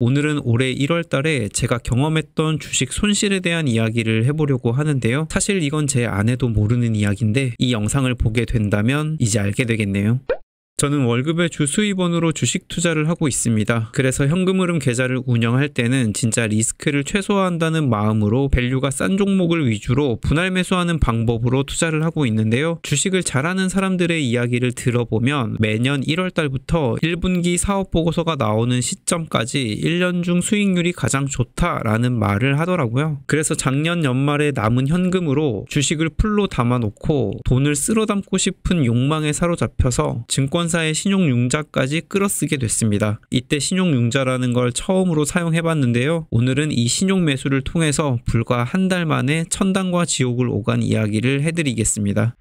오늘은 올해 1월 달에 제가 경험했던 주식 손실에 대한 이야기를 해보려고 하는데요. 사실 이건 제 아내도 모르는 이야기인데 이 영상을 보게 된다면 이제 알게 되겠네요. 저는 월급의 주 수입원으로 주식 투자를 하고 있습니다. 그래서 현금흐름 계좌를 운영할 때는 진짜 리스크를 최소화한다는 마음으로 밸류가 싼 종목을 위주로 분할 매수하는 방법으로 투자를 하고 있는데요. 주식을 잘하는 사람들의 이야기를 들어보면 매년 1월 달부터 1분기 사업 보고서가 나오는 시점까지 1년 중 수익률이 가장 좋다라는 말을 하더라고요. 그래서 작년 연말에 남은 현금으로 주식을 풀로 담아놓고 돈을 쓸어 담고 싶은 욕망에 사로잡혀서 증권사의 신용융자까지 끌어쓰게 됐습니다. 이때 신용융자라는 걸 처음으로 사용해봤는데요. 오늘은 이 신용매수를 통해서 불과 한 달 만에 천당과 지옥을 오간 이야기를 해드리겠습니다.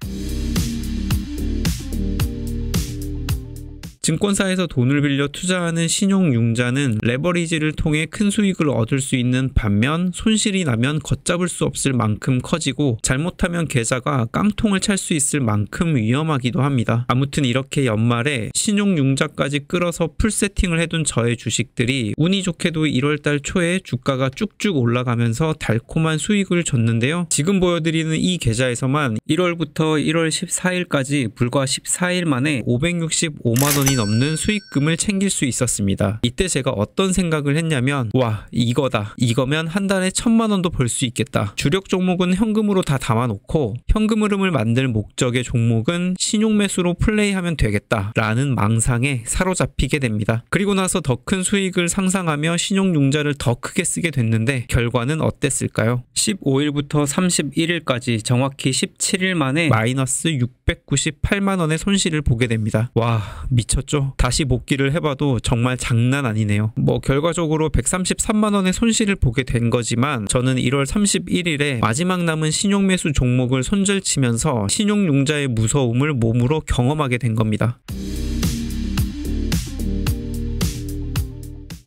증권사에서 돈을 빌려 투자하는 신용융자는 레버리지를 통해 큰 수익을 얻을 수 있는 반면 손실이 나면 걷잡을 수 없을 만큼 커지고 잘못하면 계좌가 깡통을 찰 수 있을 만큼 위험하기도 합니다. 아무튼 이렇게 연말에 신용융자까지 끌어서 풀 세팅을 해둔 저의 주식들이 운이 좋게도 1월달 초에 주가가 쭉쭉 올라가면서 달콤한 수익을 줬는데요. 지금 보여드리는 이 계좌에서만 1월부터 1월 14일까지 불과 14일 만에 565만원이 넘는 수익금을 챙길 수 있었습니다. 이때 제가 어떤 생각을 했냐면 와 이거다. 이거면 한 달에 1000만원도 벌 수 있겠다. 주력 종목은 현금으로 다 담아놓고 현금 흐름을 만들 목적의 종목은 신용매수로 플레이하면 되겠다 라는 망상에 사로잡히게 됩니다. 그리고 나서 더 큰 수익을 상상하며 신용융자를 더 크게 쓰게 됐는데 결과는 어땠을까요? 15일부터 31일까지 정확히 17일 만에 마이너스 698만원의 손실을 보게 됩니다. 와 미쳤죠? 다시 복귀를 해봐도 정말 장난 아니네요. 결과적으로 133만원의 손실을 보게 된 거지만 저는 1월 31일에 마지막 남은 신용매수 종목을 손절치면서 신용융자의 무서움을 몸으로 경험하게 된 겁니다.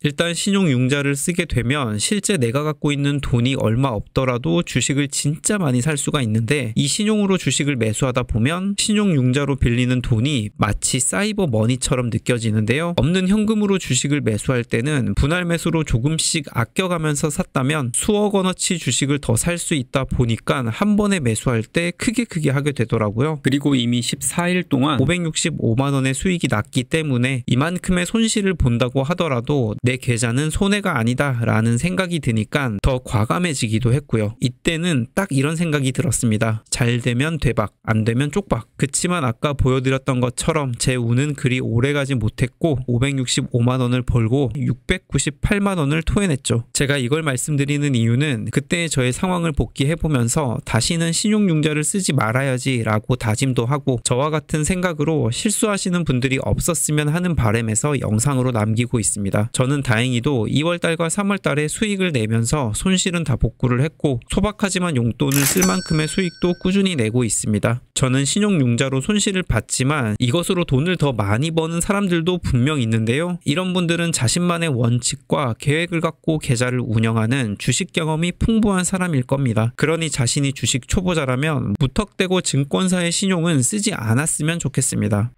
일단 신용융자를 쓰게 되면 실제 내가 갖고 있는 돈이 얼마 없더라도 주식을 진짜 많이 살 수가 있는데 이 신용으로 주식을 매수하다 보면 신용융자로 빌리는 돈이 마치 사이버 머니처럼 느껴지는데요. 없는 현금으로 주식을 매수할 때는 분할 매수로 조금씩 아껴가면서 샀다면 수억 원어치 주식을 더 살 수 있다 보니까 한 번에 매수할 때 크게 하게 되더라고요. 그리고 이미 14일 동안 565만원의 수익이 났기 때문에 이만큼의 손실을 본다고 하더라도 내 계좌는 손해가 아니다 라는 생각이 드니까 더 과감해지기도 했고요. 이때는 딱 이런 생각이 들었습니다. 잘 되면 대박, 안 되면 쪽박. 그치만 아까 보여드렸던 것처럼 제 운은 그리 오래가지 못했고 565만원을 벌고 698만원을 토해냈죠. 제가 이걸 말씀드리는 이유는 그때 저의 상황을 복귀해보면서 다시는 신용융자를 쓰지 말아야지 라고 다짐도 하고 저와 같은 생각으로 실수하시는 분들이 없었으면 하는 바람에서 영상으로 남기고 있습니다. 저는 다행히도 2월달과 3월달에 수익을 내면서 손실은 다 복구를 했고 소박하지만 용돈을 쓸 만큼의 수익도 꾸준히 내고 있습니다. 저는 신용융자로 손실을 봤지만 이것으로 돈을 더 많이 버는 사람들도 분명 있는데요. 이런 분들은 자신만의 원칙과 계획을 갖고 계좌를 운영하는 주식 경험이 풍부한 사람일 겁니다. 그러니 자신이 주식 초보자라면 무턱대고 증권사의 신용은 쓰지 않았으면 좋겠습니다.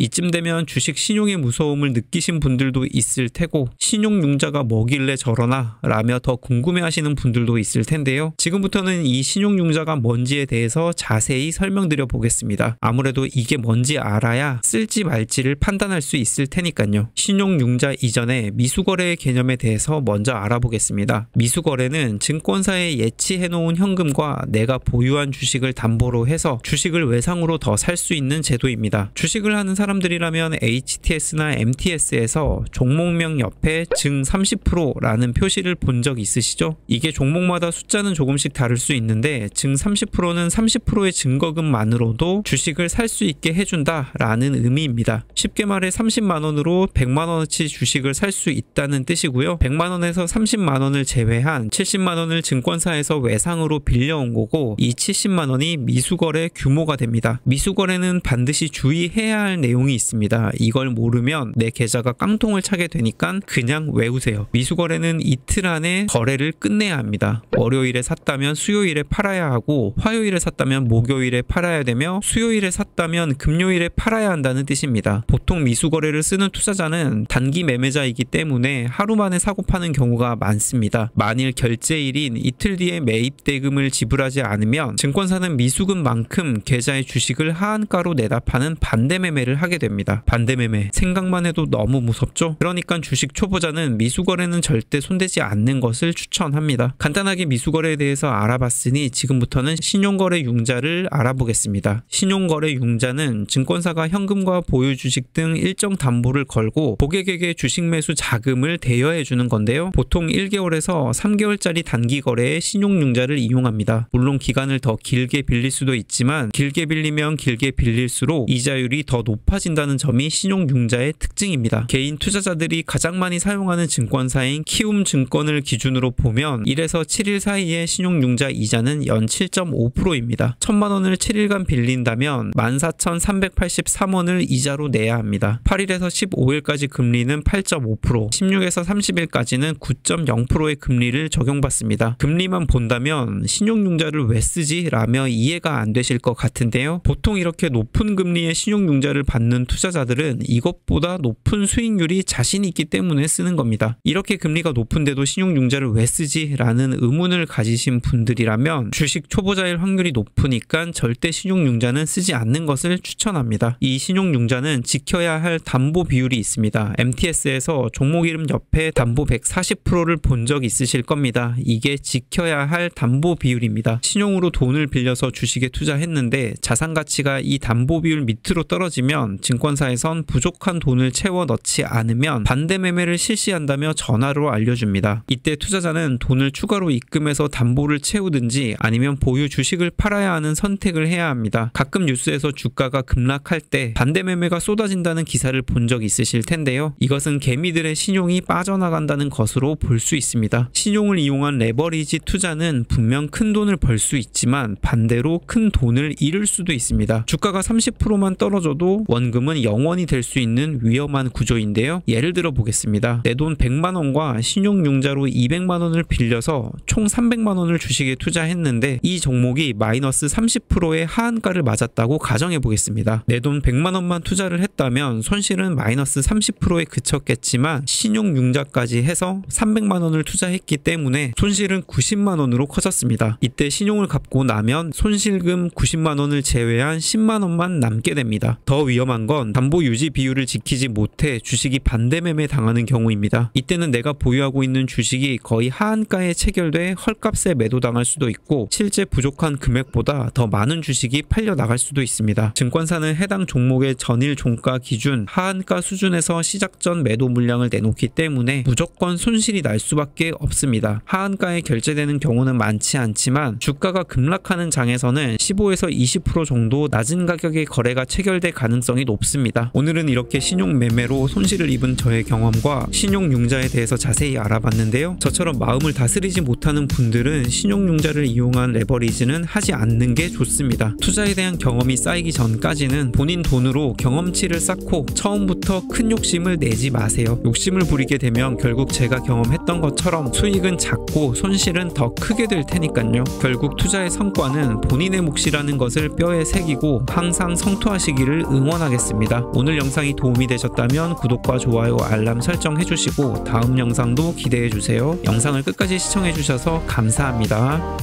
이쯤 되면 주식 신용의 무서움을 느끼신 분들도 있을 테고 신용융자가 뭐길래 저러나 라며 더 궁금해하시는 분들도 있을 텐데요. 지금부터는 이 신용융자가 뭔지에 대해서 자세히 설명드려 보겠습니다. 아무래도 이게 뭔지 알아야 쓸지 말지를 판단할 수 있을 테니까요. 신용융자 이전에 미수거래의 개념에 대해서 먼저 알아보겠습니다. 미수거래는 증권사에 예치해놓은 현금과 내가 보유한 주식을 담보로 해서 주식을 외상으로 더 살 수 있는 제도입니다. 주식을 하는 사람들이라면 HTS나 MTS에서 종목명 옆에 증 30%라는 표시를 본 적 있으시죠? 이게 종목마다 숫자는 조금씩 다를 수 있는데 증 30%는 30%의 증거금만으로도 주식을 살 수 있게 해준다 라는 의미입니다. 쉽게 말해 30만원으로 100만원어치 주식을 살 수 있다는 뜻이고요. 100만원에서 30만원을 제외한 70만원을 증권사에서 외상으로 빌려온 거고 이 70만원이 미수거래 규모가 됩니다. 미수거래는 반드시 주의해야 할 내용 내용이 있습니다. 이걸 모르면 내 계좌가 깡통을 차게 되니까 그냥 외우세요. 미수거래는 이틀 안에 거래를 끝내야 합니다. 월요일에 샀다면 수요일에 팔아야 하고, 화요일에 샀다면 목요일에 팔아야 되며, 수요일에 샀다면 금요일에 팔아야 한다는 뜻입니다. 보통 미수거래를 쓰는 투자자는 단기 매매자이기 때문에 하루 만에 사고 파는 경우가 많습니다. 만일 결제일인 이틀 뒤에 매입 대금을 지불하지 않으면 증권사는 미수금만큼 계좌의 주식을 하한가로 내다 파는 반대매매를 하게 됩니다. 반대매매 생각만 해도 너무 무섭죠? 그러니까 주식 초보자는 미수거래는 절대 손대지 않는 것을 추천합니다. 간단하게 미수거래에 대해서 알아봤으니 지금부터는 신용거래 융자를 알아보겠습니다. 신용거래 융자는 증권사가 현금과 보유주식 등 일정 담보를 걸고 고객에게 주식 매수 자금을 대여해주는 건데요. 보통 1개월에서 3개월짜리 단기 거래에 신용융자를 이용합니다. 물론 기간을 더 길게 빌릴 수도 있지만 길게 빌리면 길게 빌릴수록 이자율이 더 높아진다는 점이 신용융자의 특징입니다. 개인 투자자들이 가장 많이 사용하는 증권사인 키움증권을 기준으로 보면 1에서 7일 사이의 신용융자 이자는 연 7.5%입니다. 1000만원을 7일간 빌린다면 14,383원을 이자로 내야 합니다. 8일에서 15일까지 금리는 8.5%, 16에서 30일까지는 9.0%의 금리를 적용받습니다. 금리만 본다면 신용융자를 왜 쓰지? 라며 이해가 안 되실 것 같은데요. 보통 이렇게 높은 금리의 신용융자를 받는 투자자들은 이것보다 높은 수익률이 자신 있기 때문에 쓰는 겁니다. 이렇게 금리가 높은데도 신용융자를 왜 쓰지? 라는 의문을 가지신 분들이라면 주식 초보자일 확률이 높으니까 절대 신용융자는 쓰지 않는 것을 추천합니다. 이 신용융자는 지켜야 할 담보 비율이 있습니다. MTS에서 종목 이름 옆에 담보 140%를 본 적 있으실 겁니다. 이게 지켜야 할 담보 비율입니다. 신용으로 돈을 빌려서 주식에 투자했는데 자산 가치가 이 담보 비율 밑으로 떨어지면 증권사에선 부족한 돈을 채워 넣지 않으면 반대 매매를 실시한다며 전화로 알려줍니다. 이때 투자자는 돈을 추가로 입금해서 담보를 채우든지 아니면 보유 주식을 팔아야 하는 선택을 해야 합니다. 가끔 뉴스에서 주가가 급락할 때 반대 매매가 쏟아진다는 기사를 본 적 있으실 텐데요. 이것은 개미들의 신용이 빠져나간다는 것으로 볼 수 있습니다. 신용을 이용한 레버리지 투자는 분명 큰 돈을 벌 수 있지만 반대로 큰 돈을 잃을 수도 있습니다. 주가가 30%만 떨어져도 원금은 0원이 될 수 있는 위험한 구조인데요. 예를 들어 보겠습니다. 내 돈 100만원과 신용융자로 200만원을 빌려서 총 300만원을 주식에 투자했는데 이 종목이 마이너스 30%의 하한가를 맞았다고 가정해 보겠습니다. 내 돈 100만원만 투자를 했다면 손실은 마이너스 30%에 그쳤겠지만 신용융자까지 해서 300만원을 투자했기 때문에 손실은 90만원으로 커졌습니다. 이때 신용을 갚고 나면 손실금 90만원을 제외한 10만원만 남게 됩니다. 더 위험한 건 담보 유지 비율을 지키지 못해 주식이 반대매매 당하는 경우입니다. 이때는 내가 보유하고 있는 주식이 거의 하한가에 체결돼 헐값에 매도당할 수도 있고 실제 부족한 금액보다 더 많은 주식이 팔려 나갈 수도 있습니다. 증권사는 해당 종목의 전일 종가 기준 하한가 수준에서 시작 전 매도 물량을 내놓기 때문에 무조건 손실이 날 수밖에 없습니다. 하한가에 결제되는 경우는 많지 않지만 주가가 급락하는 장에서는 15에서 20% 정도 낮은 가격의 거래가 체결될 가능성이 높습니다. 오늘은 이렇게 신용 매매로 손실을 입은 저의 경험과 신용융자에 대해서 자세히 알아봤는데요. 저처럼 마음을 다스리지 못하는 분들은 신용융자를 이용한 레버리지는 하지 않는 게 좋습니다. 투자에 대한 경험이 쌓이기 전까지는 본인 돈으로 경험치를 쌓고 처음부터 큰 욕심을 내지 마세요. 욕심을 부리게 되면 결국 제가 경험했던 것처럼 수익은 작고 손실은 더 크게 될 테니까요. 결국 투자의 성과는 본인의 몫이라는 것을 뼈에 새기고 항상 성투하시기를 응원하겠습니다. 오늘 영상이 도움이 되셨다면 구독과 좋아요, 알람 설정해주시고 다음 영상도 기대해주세요. 영상을 끝까지 시청해주셔서 감사합니다.